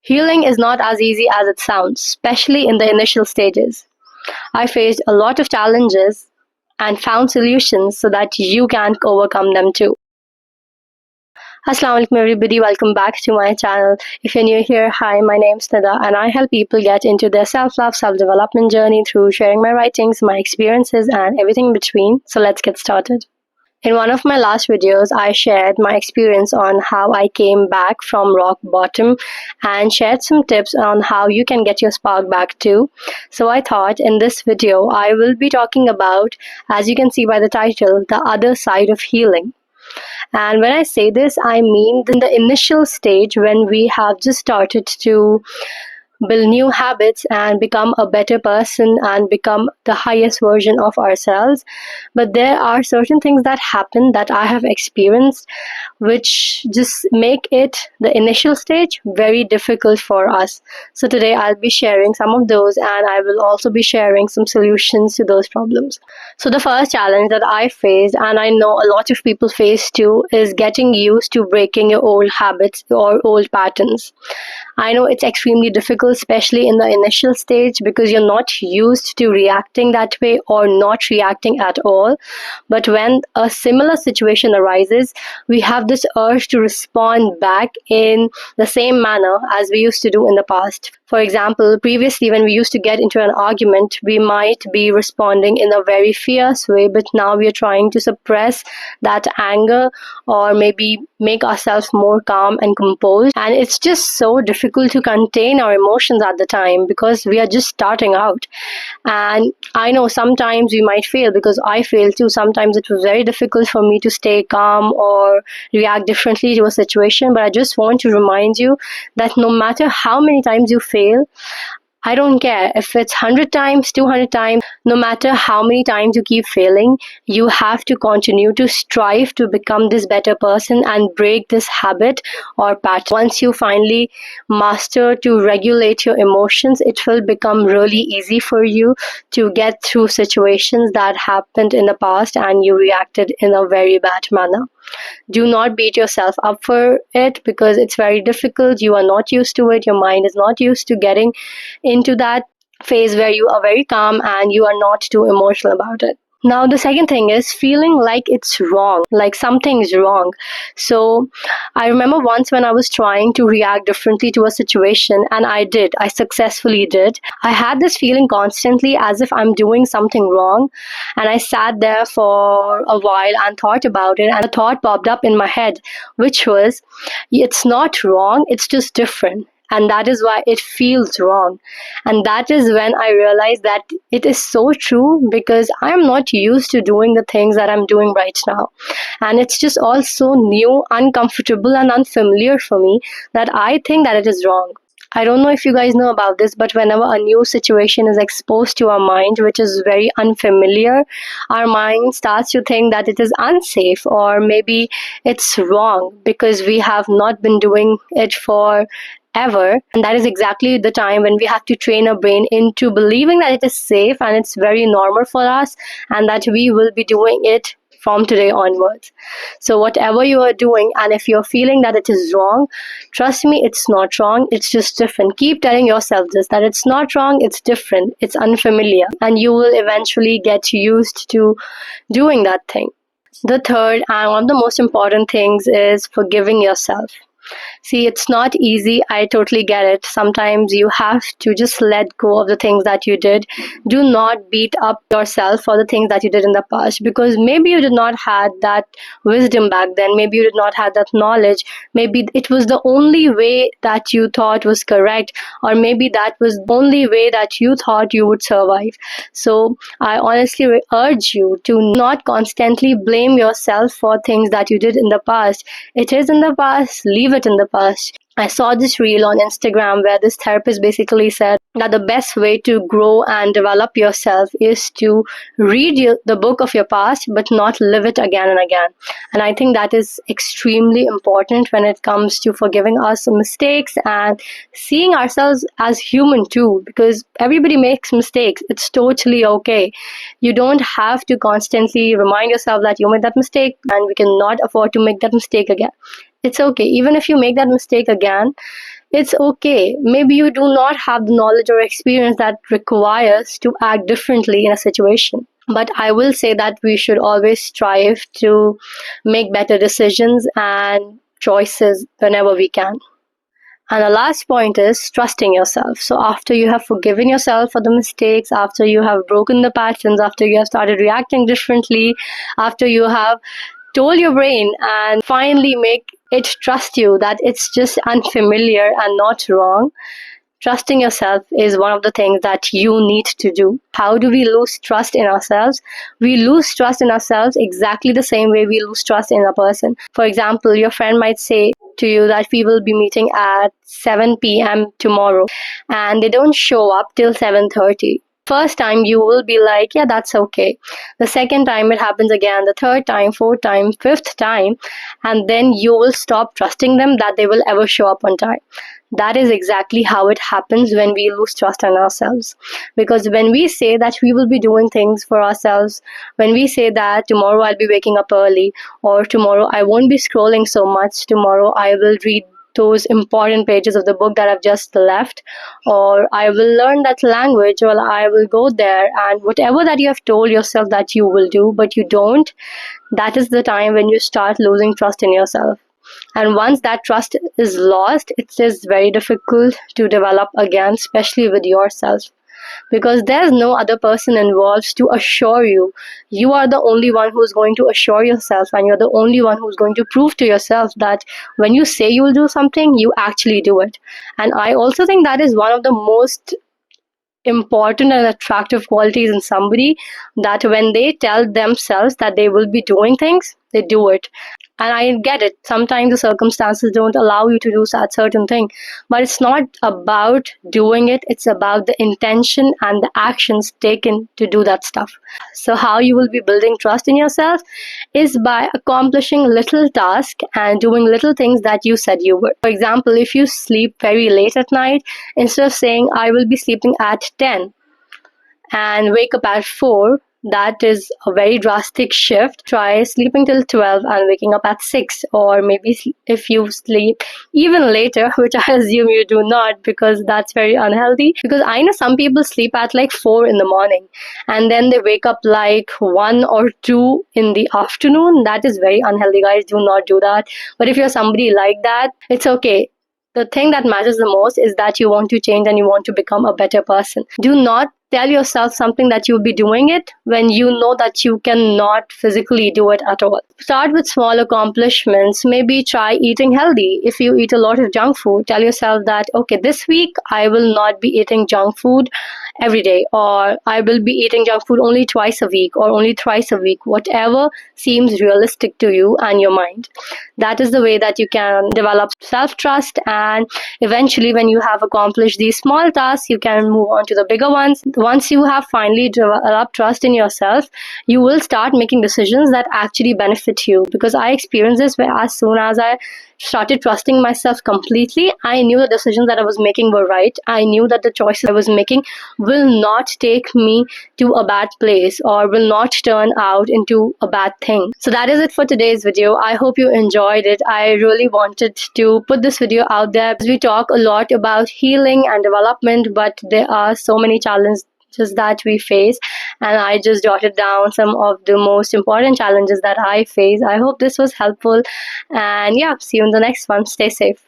Healing is not as easy as it sounds, especially in the initial stages. I faced a lot of challenges and found solutions so that you can overcome them too. Assalamu alaikum everybody, welcome back to my channel. If you're new here, hi, my name's Nida and I help people get into their self-love, self-development journey through sharing my writings, my experiences and everything in between. So let's get started. In one of my last videos, I shared my experience on how I came back from rock bottom and shared some tips on how you can get your spark back too. So I thought in this video, I will be talking about, as you can see by the title, the other side of healing. And when I say this, I mean in the initial stage when we have just started to build new habits and become a better person and become the highest version of ourselves. But there are certain things that happen that I have experienced which just make it, the initial stage, very difficult for us. So today I'll be sharing some of those and I will also be sharing some solutions to those problems. So the first challenge that I faced, and I know a lot of people face too, is getting used to breaking your old habits or old patterns. I know it's extremely difficult, especially in the initial stage, because you're not used to reacting that way or not reacting at all. But when a similar situation arises, we have this urge to respond back in the same manner as we used to do in the past. For example, previously when we used to get into an argument, we might be responding in a very fierce way, but now we are trying to suppress that anger or maybe make ourselves more calm and composed. And it's just so difficult to contain our emotions at the time because we are just starting out. And I know sometimes we might fail, because I failed too. Sometimes it was very difficult for me to stay calm or react differently to a situation. But I just want to remind you that no matter how many times you fail, I don't care if it's 100 times, 200 times, no matter how many times you keep failing, you have to continue to strive to become this better person and break this habit or pattern. Once you finally master to regulate your emotions, it will become really easy for you to get through situations that happened in the past and you reacted in a very bad manner. Do not beat yourself up for it because it's very difficult. You are not used to it. Your mind is not used to getting into that phase where you are very calm and you are not too emotional about it. Now, the second thing is feeling like it's wrong, like something's wrong. So I remember once when I was trying to react differently to a situation, and I successfully did. I had this feeling constantly as if I'm doing something wrong. And I sat there for a while and thought about it, and a thought popped up in my head, which was, it's not wrong, it's just different. And that is why it feels wrong. And that is when I realized that it is so true, because I'm not used to doing the things that I'm doing right now. And it's just all so new, uncomfortable and unfamiliar for me that I think that it is wrong. I don't know if you guys know about this, but whenever a new situation is exposed to our mind, which is very unfamiliar, our mind starts to think that it is unsafe or maybe it's wrong because we have not been doing it for ever. And that is exactly the time when we have to train our brain into believing that it is safe and it's very normal for us and that we will be doing it from today onwards. So whatever you are doing, and if you're feeling that it is wrong, trust me, it's not wrong, it's just different. Keep telling yourself this, that it's not wrong, it's different, it's unfamiliar, and you will eventually get used to doing that thing. The third and one of the most important things is forgiving yourself. See, it's not easy. I totally get it. Sometimes you have to just let go of the things that you did. Do not beat up yourself for the things that you did in the past, because maybe you did not have that wisdom back then. Maybe you did not have that knowledge. Maybe it was the only way that you thought was correct, or maybe that was the only way that you thought you would survive. So I honestly urge you to not constantly blame yourself for things that you did in the past. It is in the past. Leave it in the past. I saw this reel on Instagram where this therapist basically said that the best way to grow and develop yourself is to read the book of your past but not live it again and again. And I think that is extremely important when it comes to forgiving us mistakes and seeing ourselves as human too, because everybody makes mistakes. It's totally okay. You don't have to constantly remind yourself that you made that mistake and we cannot afford to make that mistake again. It's okay. Even if you make that mistake again, It's okay. Maybe you do not have the knowledge or experience that requires to act differently in a situation. But I will say that we should always strive to make better decisions and choices whenever we can. And the last point is trusting yourself. So, after you have forgiven yourself for the mistakes, after you have broken the patterns, after you have started reacting differently, after you have told your brain and finally make it trust you that it's just unfamiliar and not wrong, trusting yourself is one of the things that you need to do. How do we lose trust in ourselves? We lose trust in ourselves exactly the same way we lose trust in a person. For example, your friend might say to you that we will be meeting at 7 p.m. tomorrow, and they don't show up till 7:30. First time you will be like, yeah, that's okay. The second time it happens again, the third time, fourth time, fifth time, and then you will stop trusting them that they will ever show up on time. That is exactly how it happens when we lose trust in ourselves. Because when we say that we will be doing things for ourselves, when we say that tomorrow I'll be waking up early, or tomorrow I won't be scrolling so much, tomorrow I will read those important pages of the book that I've just left, or I will learn that language, or I will go there, and whatever that you have told yourself that you will do, but you don't, that is the time when you start losing trust in yourself. And once that trust is lost, it is very difficult to develop again, especially with yourself, because there's no other person involved to assure you. You are the only one who's going to assure yourself, and you're the only one who's going to prove to yourself that when you say you will do something, you actually do it. And I also think that is one of the most important and attractive qualities in somebody, that when they tell themselves that they will be doing things, they do it. And I get it. Sometimes the circumstances don't allow you to do that certain thing. But it's not about doing it, it's about the intention and the actions taken to do that stuff. So, how you will be building trust in yourself is by accomplishing little tasks and doing little things that you said you would. For example, if you sleep very late at night, instead of saying, I will be sleeping at 10, and wake up at 4, that is a very drastic shift. Try sleeping till 12 and waking up at 6, or maybe if you sleep even later, which I assume you do not, because that's very unhealthy. Because I know some people sleep at like 4 in the morning and then they wake up like 1 or 2 in the afternoon. That is very unhealthy, guys. Do not do that. But if you're somebody like that, it's okay. The thing that matters the most is that you want to change and you want to become a better person. Do not tell yourself something that you'll be doing it when you know that you cannot physically do it at all. Start with small accomplishments. Maybe try eating healthy. If you eat a lot of junk food, tell yourself that, okay, this week I will not be eating junk food every day, or I will be eating junk food only twice a week or only thrice a week, whatever seems realistic to you and your mind. That is the way that you can develop self-trust, and eventually when you have accomplished these small tasks, you can move on to the bigger ones. Once you have finally developed trust in yourself, you will start making decisions that actually benefit you. Because I experienced this where as soon as I started trusting myself completely, I knew the decisions that I was making were right. I knew that the choices I was making will not take me to a bad place or will not turn out into a bad thing. So that is it for today's video. I hope you enjoyed it. I really wanted to put this video out there because we talk a lot about healing and development, but there are so many challenges that we face, and I just jotted down some of the most important challenges that I face. I hope this was helpful, and yeah, see you in the next one. Stay safe.